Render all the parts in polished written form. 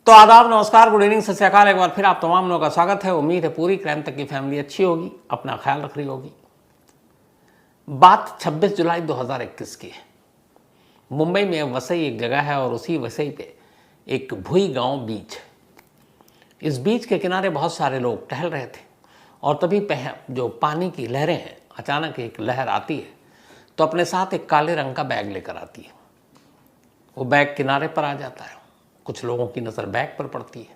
तो आदाब, नमस्कार, गुड इवनिंग, सत श्री अकाल। एक बार फिर आप तमाम लोगों का स्वागत है। उम्मीद है पूरी क्राइम तक की फैमिली अच्छी होगी, अपना ख्याल रख रही होगी। बात 26 जुलाई 2021 की है। मुंबई में वसई एक जगह है और उसी वसई पे एक भुई गांव बीच। इस बीच के किनारे बहुत सारे लोग टहल रहे थे और तभी जो पानी की लहरें हैं, अचानक एक लहर आती है तो अपने साथ एक काले रंग का बैग लेकर आती है। वो बैग किनारे पर आ जाता है। कुछ लोगों की नज़र बैग पर पड़ती है।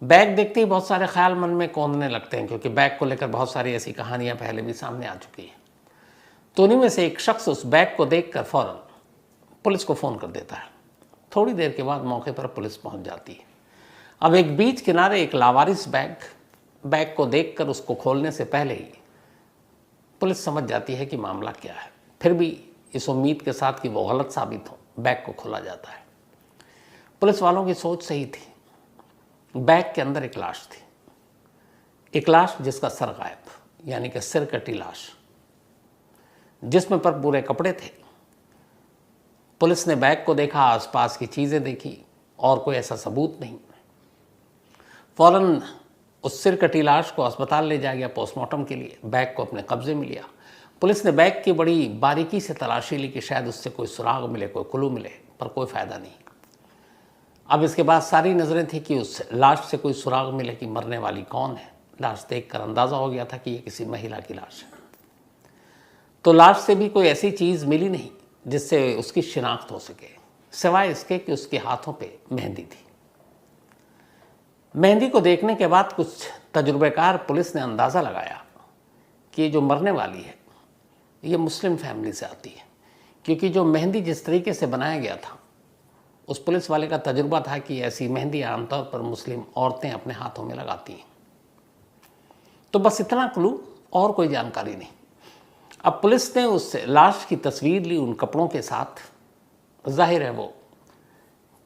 बैग देखते ही बहुत सारे ख्याल मन में कौंधने लगते हैं, क्योंकि बैग को लेकर बहुत सारी ऐसी कहानियां पहले भी सामने आ चुकी हैं। तो उन्हीं में से एक शख्स उस बैग को देखकर फौरन पुलिस को फ़ोन कर देता है। थोड़ी देर के बाद मौके पर पुलिस पहुंच जाती है। अब एक बीच किनारे एक लावारिस बैग को देखकर उसको खोलने से पहले ही पुलिस समझ जाती है कि मामला क्या है। फिर भी इस उम्मीद के साथ कि वो गलत साबित हो, बैग को खोला जाता है। पुलिस वालों की सोच सही थी। बैग के अंदर एक लाश थी, एक लाश जिसका सर गायब, यानी कि सिर कटी लाश, जिसमें पर पूरे कपड़े थे। पुलिस ने बैग को देखा, आसपास की चीज़ें देखी और कोई ऐसा सबूत नहीं। फौरन उस सिर कटी लाश को अस्पताल ले जाया गया पोस्टमार्टम के लिए। बैग को अपने कब्जे में लिया। पुलिस ने बैग की बड़ी बारीकी से तलाशी ली कि शायद उससे कोई सुराग मिले, कोई क्लू मिले, पर कोई फ़ायदा नहीं। अब इसके बाद सारी नज़रें थी कि उस लाश से कोई सुराग मिले कि मरने वाली कौन है। लाश देखकर अंदाज़ा हो गया था कि ये किसी महिला की लाश है। तो लाश से भी कोई ऐसी चीज़ मिली नहीं जिससे उसकी शिनाख्त हो सके, सिवाय इसके कि उसके हाथों पे मेहंदी थी। मेहंदी को देखने के बाद कुछ तजुर्बेकार पुलिस ने अंदाज़ा लगाया कि जो मरने वाली है ये मुस्लिम फैमिली से आती है, क्योंकि जो मेहंदी जिस तरीके से बनाया गया था, उस पुलिस वाले का तजुर्बा था कि ऐसी मेहंदी आमतौर पर मुस्लिम औरतें अपने हाथों में लगाती हैं। तो बस इतना क्लू, और कोई जानकारी नहीं। अब पुलिस ने उस लाश की तस्वीर ली उन कपड़ों के साथ। जाहिर है वो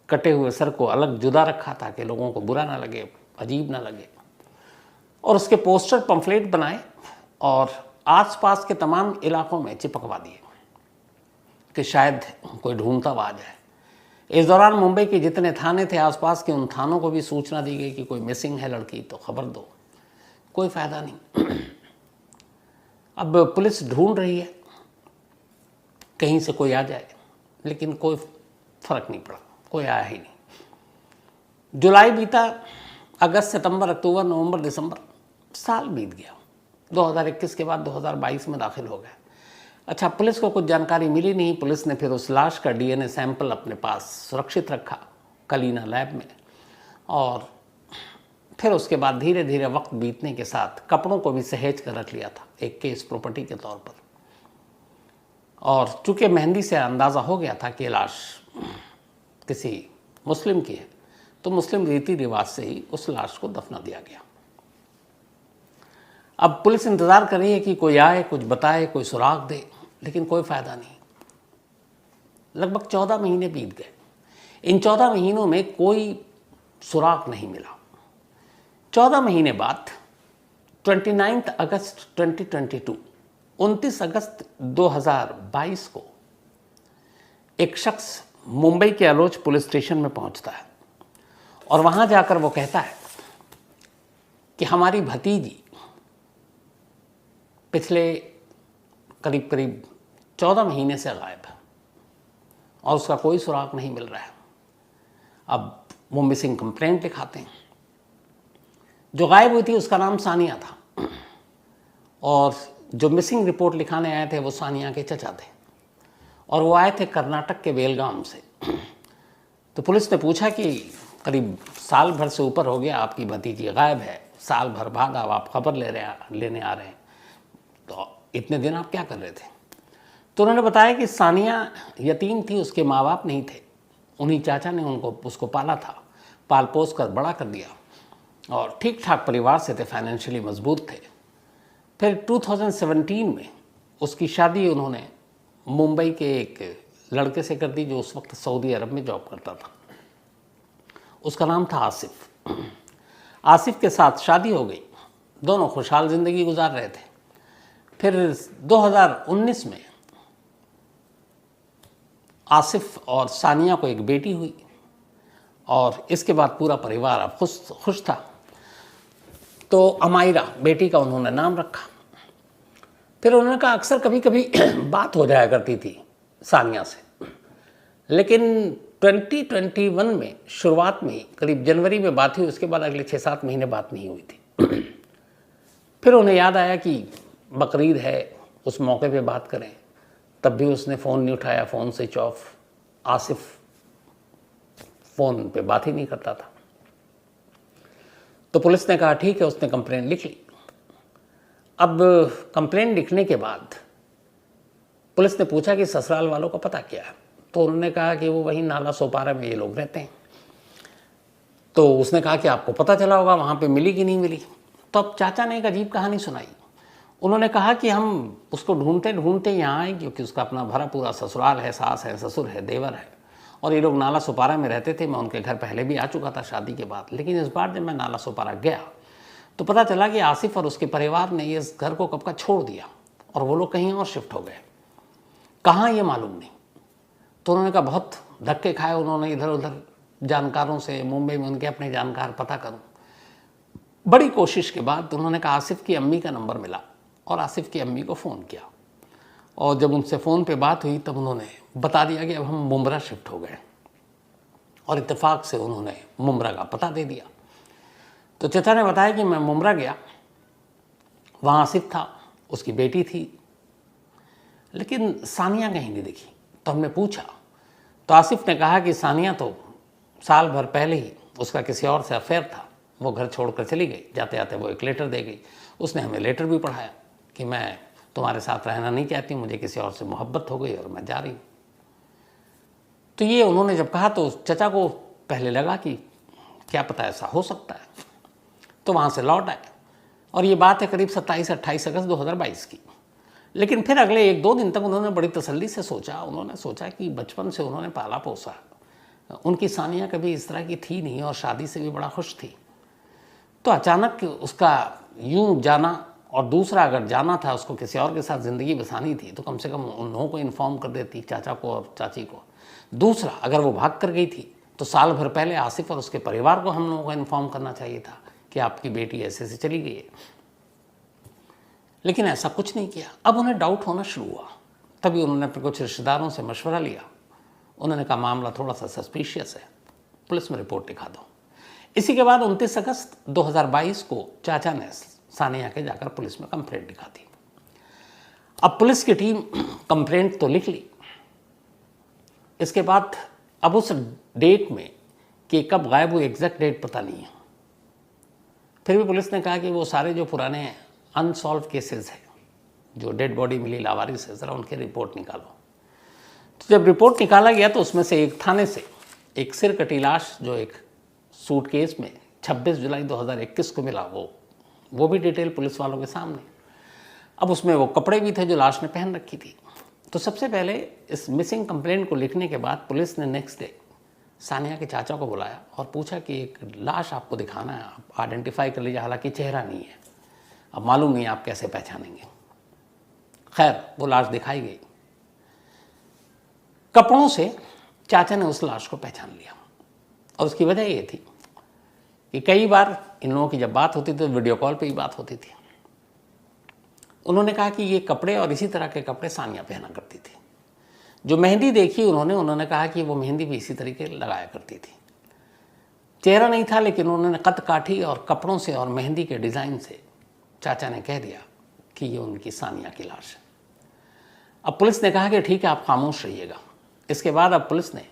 कटे हुए सर को अलग जुदा रखा ताकि लोगों को बुरा ना लगे, अजीब ना लगे, और उसके पोस्टर पंफलेट बनाए और आसपास के तमाम इलाकों में चिपकवा दिए कि शायद कोई ढूंढता हुआ आ जाए। इस दौरान मुंबई के जितने थाने थे आसपास के, उन थानों को भी सूचना दी गई कि कोई मिसिंग है लड़की तो खबर दो। कोई फ़ायदा नहीं। अब पुलिस ढूंढ रही है कहीं से कोई आ जाए, लेकिन कोई फर्क नहीं पड़ा, कोई आया ही नहीं। जुलाई बीता, अगस्त, सितंबर, अक्टूबर, नवंबर, दिसंबर, साल बीत गया। 2021 के बाद 2022 में दाखिल हो गए। अच्छा, पुलिस को कुछ जानकारी मिली नहीं। पुलिस ने फिर उस लाश का डीएनए सैंपल अपने पास सुरक्षित रखा कलीना लैब में, और फिर उसके बाद धीरे धीरे वक्त बीतने के साथ कपड़ों को भी सहेज कर रख लिया था एक केस प्रॉपर्टी के तौर पर। और चूंकि मेहंदी से अंदाज़ा हो गया था कि लाश किसी मुस्लिम की है, तो मुस्लिम रीति रिवाज से ही उस लाश को दफना दिया गया। अब पुलिस इंतज़ार कर रही है कि कोई आए, कुछ बताए, कोई सुराग दे, लेकिन कोई फ़ायदा नहीं। लगभग 14 महीने बीत गए। इन 14 महीनों में कोई सुराग नहीं मिला। 14 महीने बाद 29 अगस्त 2022, 29 अगस्त 2022 को एक शख्स मुंबई के अलोच पुलिस स्टेशन में पहुंचता है और वहां जाकर वो कहता है कि हमारी भतीजी पिछले करीब करीब 14 महीने से गायब है और उसका कोई सुराग नहीं मिल रहा है। अब वो मिसिंग कंप्लेंट लिखाते हैं। जो गायब हुई थी उसका नाम सानिया था, और जो मिसिंग रिपोर्ट लिखाने आए थे वो सानिया के चचा थे, और वो आए थे कर्नाटक के बेलगाम से। तो पुलिस ने पूछा कि करीब साल भर से ऊपर हो गया आपकी भतीजी गायब है, साल भर बाद अब आप खबर लेने आ रहे हैं, तो इतने दिन आप क्या कर रहे थे? तो उन्होंने बताया कि सानिया यतीम थी, उसके माँ बाप नहीं थे। उन्हीं चाचा ने उसको पाला था, पाल पोस कर बड़ा कर दिया, और ठीक ठाक परिवार से थे, फाइनेंशियली मजबूत थे। फिर 2017 में उसकी शादी उन्होंने मुंबई के एक लड़के से कर दी जो उस वक्त सऊदी अरब में जॉब करता था। उसका नाम था आसिफ। आसिफ के साथ शादी हो गई, दोनों खुशहाल ज़िंदगी गुजार रहे थे। फिर 2019 में आसिफ और सानिया को एक बेटी हुई, और इसके बाद पूरा परिवार अब खुश था। तो अमायरा बेटी का उन्होंने नाम रखा। फिर उन्होंने कहा अक्सर कभी कभी बात हो जाया करती थी सानिया से, लेकिन 2021 में शुरुआत में करीब जनवरी में बात हुई, उसके बाद अगले 6-7 महीने बात नहीं हुई थी। फिर उन्हें याद आया कि बकरीद है, उस मौके पे बात करें, तब भी उसने फ़ोन नहीं उठाया, phone switch off. Asif phone पे बात ही नहीं करता था। तो पुलिस ने कहा ठीक है, उसने कंप्लेंट लिख ली। अब कंप्लेंट लिखने के बाद पुलिस ने पूछा कि ससुराल वालों का पता क्या है, तो उन्होंने कहा कि वो वहीं नाला सोपारा में ये लोग रहते हैं। तो उसने कहा कि आपको पता चला होगा वहाँ पे मिली कि नहीं मिली। तो अब चाचा ने एक अजीब कहानी सुनाई। उन्होंने कहा कि हम उसको ढूंढते ढूंढते यहाँ आए, क्योंकि उसका अपना भरा पूरा ससुराल है, सास है, ससुर है, देवर है, और ये लोग नाला सोपारा में रहते थे। मैं उनके घर पहले भी आ चुका था शादी के बाद, लेकिन इस बार जब मैं नाला सोपारा गया तो पता चला कि आसिफ और उसके परिवार ने इस घर को कब का छोड़ दिया और वो लोग कहीं और शिफ्ट हो गए। कहाँ ये मालूम नहीं। तो उन्होंने कहा बहुत धक्के खाए उन्होंने इधर उधर जानकारों से, मुंबई में उनके अपने जानकार पता करूं। बड़ी कोशिश के बाद उन्होंने कहा आसिफ की अम्मी का नंबर मिला और आसिफ की अम्मी को फ़ोन किया, और जब उनसे फ़ोन पे बात हुई तब उन्होंने बता दिया कि अब हम मुंब्रा शिफ्ट हो गए, और इत्तेफाक से उन्होंने मुंब्रा का पता दे दिया। तो चचा ने बताया कि मैं मुंब्रा गया, वहाँ आसिफ था, उसकी बेटी थी, लेकिन सानिया कहीं नहीं दिखी। तो हमने पूछा तो आसिफ ने कहा कि सानिया तो साल भर पहले ही उसका किसी और से अफेयर था, वो घर छोड़कर चली गई। जाते जाते वो एक लेटर दे गई। उसने हमें लेटर भी पढ़ाया कि मैं तुम्हारे साथ रहना नहीं चाहती, मुझे किसी और से मोहब्बत हो गई और मैं जा रही हूँ। तो ये उन्होंने जब कहा तो चचा को पहले लगा कि क्या पता ऐसा हो सकता है, तो वहाँ से लौट आए। और ये बात है करीब 27-28 अगस्त 2022 की। लेकिन फिर अगले 1-2 दिन तक उन्होंने बड़ी तसल्ली से सोचा। उन्होंने सोचा कि बचपन से उन्होंने पाला पोसा, उनकी सानिया कभी इस तरह की थी नहीं और शादी से भी बड़ा खुश थी। तो अचानक उसका यूं जाना, और दूसरा अगर जाना था उसको किसी और के साथ ज़िंदगी बसानी थी तो कम से कम उन लोगों को इन्फॉर्म कर देती, चाचा को और चाची को। दूसरा अगर वो भाग कर गई थी तो साल भर पहले आसिफ और उसके परिवार को हम लोगों को इन्फॉर्म करना चाहिए था कि आपकी बेटी ऐसे ऐसे चली गई है। लेकिन ऐसा कुछ नहीं किया। अब उन्हें डाउट होना शुरू हुआ। तभी उन्होंने अपने कुछ रिश्तेदारों से मशवरा लिया। उन्होंने कहा मामला थोड़ा सा सस्पिशियस है, पुलिस में रिपोर्ट लिखा दो। इसी के बाद 29 अगस्त 2022 को चाचा ने सानिया के जाकर पुलिस में कंप्लेंट लिखा दी। अब पुलिस की टीम कंप्लेंट तो लिख ली। इसके बाद अब उस डेट में कि कब गायब हुई एग्जैक्ट डेट पता नहीं है। फिर भी पुलिस ने कहा कि वो सारे जो पुराने अनसॉल्व केसेस हैं, जो डेड बॉडी मिली लावारिस है, ज़रा उनकी रिपोर्ट निकालो। तो जब रिपोर्ट निकाला गया तो उसमें से एक थाने से एक सिर कटी लाश जो एक सूटकेस में 26 जुलाई 2021 को मिला, वो भी डिटेल पुलिस वालों के सामने। अब उसमें वो कपड़े भी थे जो लाश ने पहन रखी थी। तो सबसे पहले इस मिसिंग कंप्लेंट को लिखने के बाद पुलिस ने नेक्स्ट डे सानिया के चाचा को बुलाया और पूछा कि एक लाश आपको दिखाना है, आप आइडेंटिफाई कर लीजिए, हालांकि चेहरा नहीं है, अब मालूम नहीं आप कैसे पहचानेंगे। खैर वो लाश दिखाई गई। कपड़ों से चाचा ने उस लाश को पहचान लिया, और उसकी वजह ये थी कि कई बार इन लोगों की जब बात होती थी तो वीडियो कॉल पे ही बात होती थी। उन्होंने कहा कि ये कपड़े और इसी तरह के कपड़े सानिया पहना करती थी। जो मेहंदी देखी उन्होंने कहा कि वो मेहंदी भी इसी तरीके लगाया करती थी। चेहरा नहीं था, लेकिन उन्होंने कद काठी और कपड़ों से और मेहंदी के डिज़ाइन से चाचा ने कह दिया कि ये उनकी सानिया की लाश है। अब पुलिस ने कहा कि ठीक है, आप खामोश रहिएगा। इसके बाद अब पुलिस ने